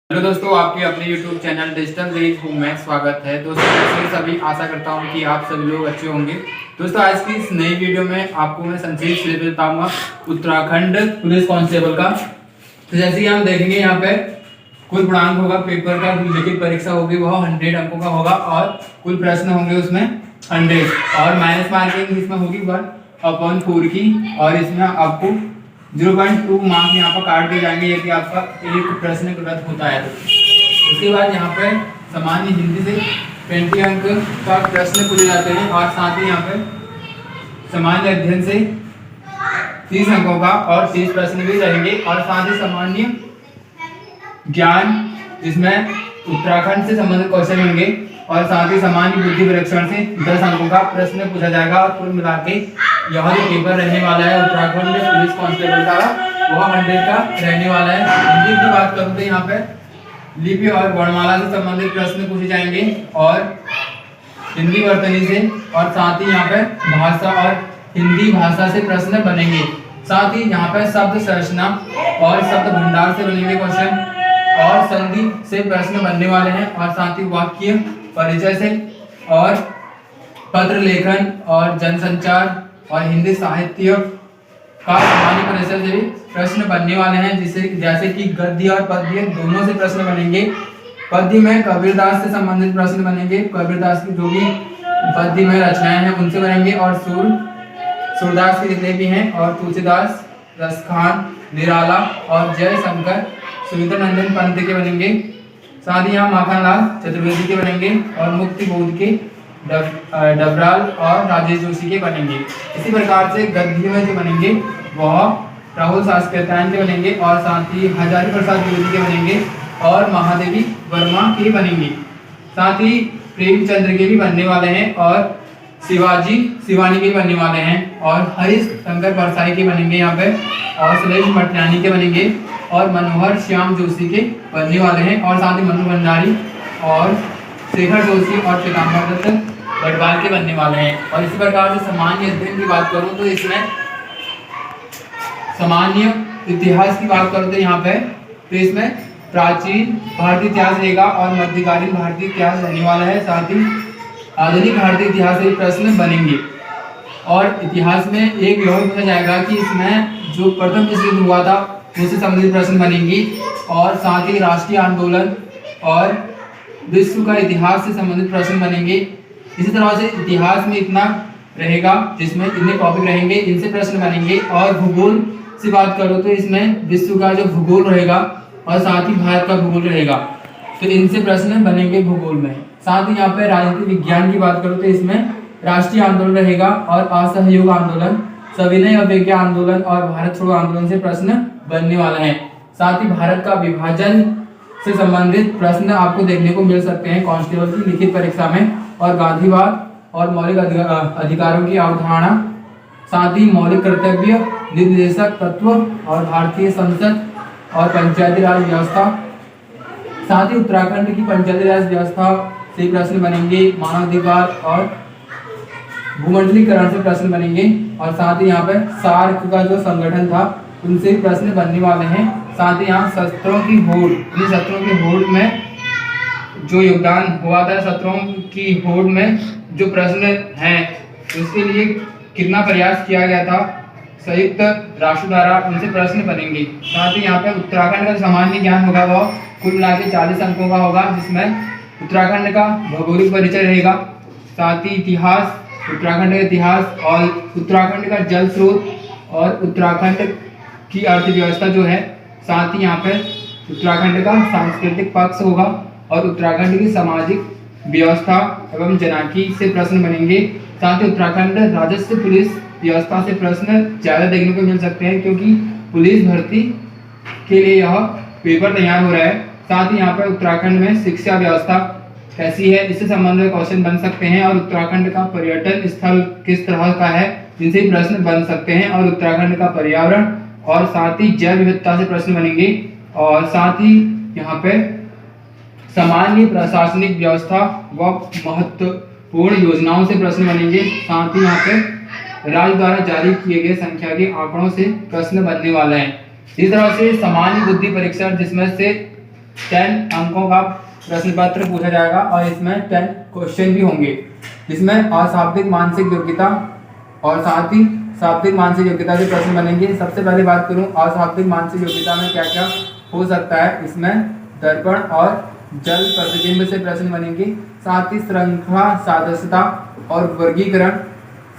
Hello दोस्तों, आपके अपने YouTube चैनल डिजिटल रीच में स्वागत है। दोस्तों मैं सभी आशा करता हूं कि आप सभी लोग अच्छे होंगे। दोस्तों आज की इस नई वीडियो में आपको मैं संक्षिप्त सिलेबस बताऊंगा उत्तराखंड पुलिस कांस्टेबल का। तो जैसे कि हम देखेंगे यहाँ पे कुल पूर्णांक होगा, पेपर का लिखित परीक्षा होगी वह 100 अंकों का होगा और कुल प्रश्न होंगे उसमें 100 और माइनस मार्किंग इसमें होगी 1/4 की और इसमें आपको 0.2 मार्क्स यहाँ पर काट दिए जाएंगे यदि आपका एक प्रश्न गलत होता है। उसके बाद यहाँ पे सामान्य हिंदी से 20 अंक का प्रश्न पूछे जाते हैं और साथ ही यहाँ पे सामान्य अध्ययन से 30 अंकों का और 30 प्रश्न भी रहेंगे और साथ ही सामान्य ज्ञान जिसमें उत्तराखंड से संबंधित क्वेश्चन होंगे और साथ ही सामान्य बुद्धि परीक्षण से 10 अंकों का प्रश्न पूछा जाएगा और कुल मिला के यह जो पेपर रहने वाला है उत्तराखंड में पुलिस कांस्टेबल का वह 100 का रहने वाला है। हिंदी की बात करूं तो यहाँ पे लिपि और वर्णमाला से संबंधित प्रश्न पूछे जाएंगे और हिंदी वर्तनी से और साथ ही यहाँ पे भाषा और हिंदी भाषा से प्रश्न बनेंगे। साथ ही यहाँ पे शब्द संरचना और शब्द भंडार से बनेंगे क्वेश्चन और संधि से प्रश्न बनने वाले हैं और साथ ही वाक्य परिचय से और पत्र लेखन और जनसंचार और हिंदी साहित्य का सामान्य परिचय से भी प्रश्न बनने वाले हैं, जिससे जैसे कि गद्य और पद्य दोनों से प्रश्न बनेंगे। पद्य में कबीरदास से संबंधित प्रश्न बनेंगे, कबीरदास की जो भी पद्य में रचनाएं हैं उनसे बनेंगे और सूरदास के जितने भी हैं और तुलसीदास, रसखान, निराला और जयशंकर सुविधानंदन पंत के बनेंगे। साथ ही यहाँ माखनलाल चतुर्वेदी के बनेंगे और मुक्ति बोध के डबराल और राजेश जोशी के बनेंगे। इसी प्रकार से गद्य में जो बनेंगे वह राहुल शास्त्रीय के बनेंगे और साथ ही हजारी प्रसाद द्विवेदी के बनेंगे और महादेवी वर्मा के बनेंगे। साथ ही प्रेमचंद्र के भी बनने वाले हैं और शिवाजी शिवानी के बनने वाले हैं और हरीश शंकर परसाई के बनेंगे यहाँ पे और सुरेश मटियानी के बनेंगे और मनोहर श्याम जोशी के बनने वाले हैं और साथ ही मनु भंडारी और शेखर जोशी और पीताम्बर दत्त गढ़वाल के बनने वाले हैं। और इसी प्रकार से सामान्य अध्ययन की बात करूं तो इसमें सामान्य इतिहास की बात करूं तो यहाँ पे तो इसमें प्राचीन भारतीय इतिहास रहेगा और मध्यकालीन भारतीय इतिहास रहने वाला है। साथ ही आधुनिक भारतीय इतिहास से प्रश्न बनेंगे और इतिहास में एक यह पूछा जाएगा कि इसमें जो प्रथम विश्व युद्ध हुआ था उससे संबंधित प्रश्न बनेंगी और साथ ही राष्ट्रीय आंदोलन और विश्व का इतिहास से संबंधित प्रश्न बनेंगे। इसी तरह से इतिहास में इतना रहेगा जिसमें इतने टॉपिक रहेंगे, इनसे प्रश्न बनेंगे। और भूगोल से बात करो तो इसमें विश्व का जो भूगोल रहेगा और साथ ही भारत का भूगोल रहेगा, तो इनसे प्रश्न बनेंगे भूगोल में। साथ ही यहाँ पे राजनीति विज्ञान की बात करो तो इसमें राष्ट्रीय आंदोलन रहेगा और असहयोग आंदोलन, सविनय अवज्ञा आंदोलन और भारत छोड़ो आंदोलन से प्रश्न बनने वाला है। साथ ही भारत का विभाजन से संबंधित प्रश्न आपको देखने को मिल सकते हैं कांस्टेबल की लिखित परीक्षा में और गांधीवाद और मौलिक अधिकारों की अवधारणा, साथ ही मौलिक कर्तव्य, निर्देशक तत्व और भारतीय संसद और पंचायती राज व्यवस्था। साथ ही उत्तराखंड की पंचायती राज व्यवस्था से प्रश्न बनेंगे, मानवाधिकार और भूमंडलीकरण से प्रश्न बनेंगे और साथ ही यहाँ पे सार्क का जो संगठन था उनसे प्रश्न बनने वाले हैं। साथ ही यहाँ शस्त्रों की होड़, इन शस्त्रों की होड़ में जो योगदान हुआ था, शस्त्रों की होड़ में जो प्रश्न हैं उसके लिए कितना प्रयास किया गया था संयुक्त राष्ट्र द्वारा, उनसे प्रश्न बनेंगे। साथ ही यहाँ पे उत्तराखंड का सामान्य ज्ञान होगा वह कुल मिला के 40 अंकों का होगा, जिसमें उत्तराखंड का भौगोलिक परिचय रहेगा, साथ ही इतिहास, उत्तराखंड का इतिहास और उत्तराखंड का जल स्रोत और उत्तराखंड की अर्थव्यवस्था जो है, साथ ही यहाँ पे उत्तराखंड का सांस्कृतिक पक्ष होगा और उत्तराखंड की सामाजिक व्यवस्था एवं जनाकी से प्रश्न बनेंगे। साथ ही उत्तराखंड राजस्व पुलिस व्यवस्था से प्रश्न ज़्यादा देखने को मिल सकते हैं क्योंकि पुलिस भर्ती के लिए यह पेपर तैयार हो रहा है। साथ ही यहाँ पर उत्तराखंड में शिक्षा व्यवस्था कैसी है इससे संबंधित में क्वेश्चन बन सकते हैं और उत्तराखंड का पर्यटन स्थल किस तरह का है जिनसे प्रश्न बन सकते हैं और उत्तराखंड का पर्यावरण और साथ ही जैव विविधता से प्रश्न बनेंगे और साथ ही यहाँ पे सामान्य प्रशासनिक व्यवस्था व महत्वपूर्ण योजनाओं से प्रश्न बनेंगे। साथ ही यहाँ पे राज्य द्वारा जारी किए गए संख्या के आंकड़ों से प्रश्न बनने वाला है। इस तरह से सामान्य बुद्धि परीक्षा जिसमें से 10 अंकों का प्रश्न पत्र पूछा जाएगा और इसमें 10 क्वेश्चन भी होंगे, जिसमें अशाब्दिक मानसिक योग्यता और साथ ही शाब्दिक मानसिक योग्यता के प्रश्न बनेंगे। सबसे पहले बात करूं अशाब्दिक मानसिक योग्यता में क्या क्या हो सकता है। इसमें दर्पण और जल प्रतिबिंब से प्रश्न बनेंगे, साथ ही श्रृंखला सदस्यता और वर्गीकरण,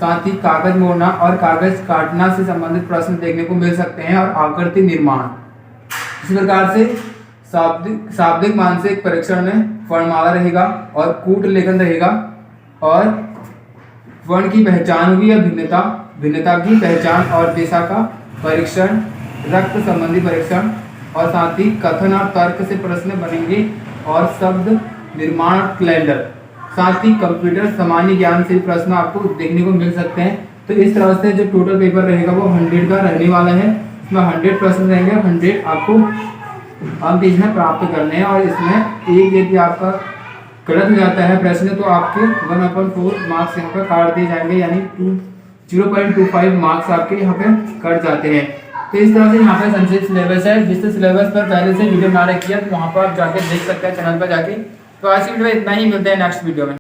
साथ ही कागज मोड़ना और कागज काटना से संबंधित प्रश्न देखने को मिल सकते हैं और आकृति निर्माण। इस प्रकार से शाब्दिक मानसिक परीक्षण में वर्णमाला रहेगा और कूट लेखन रहेगा और वर्ण की पहचान होगी या भिन्नता की पहचान और दिशा का परीक्षण, रक्त संबंधी परीक्षण और साथ ही कथन और तर्क से प्रश्न बनेंगे और शब्द निर्माण कैलेंडर, साथ ही कंप्यूटर सामान्य ज्ञान से प्रश्न आपको देखने को मिल सकते हैं। तो इस तरह से जो टोटल पेपर रहेगा वो 100 का रहने वाला है। इसमें 100 प्रश्न रहेंगे, 100 आपको अंक इसमें प्राप्त करने हैं और इसमें एक यदि आपका गलत हो जाता है प्रश्न तो आपके 1/4 मार्क्स यहाँ पर काट दिए जाएंगे, यानी 0.25 मार्क्स आपके यहाँ पे कट जाते हैं। तो इस तरह से यहाँ पे संक्षिप्त सिलेबस है। जिस सिलेबस पर पहले से वीडियो बना रखी है तो वहाँ पर आप जाके देख सकते हैं चैनल पर जाके। तो आज की वीडियो में इतना ही, मिलते हैं नेक्स्ट वीडियो में।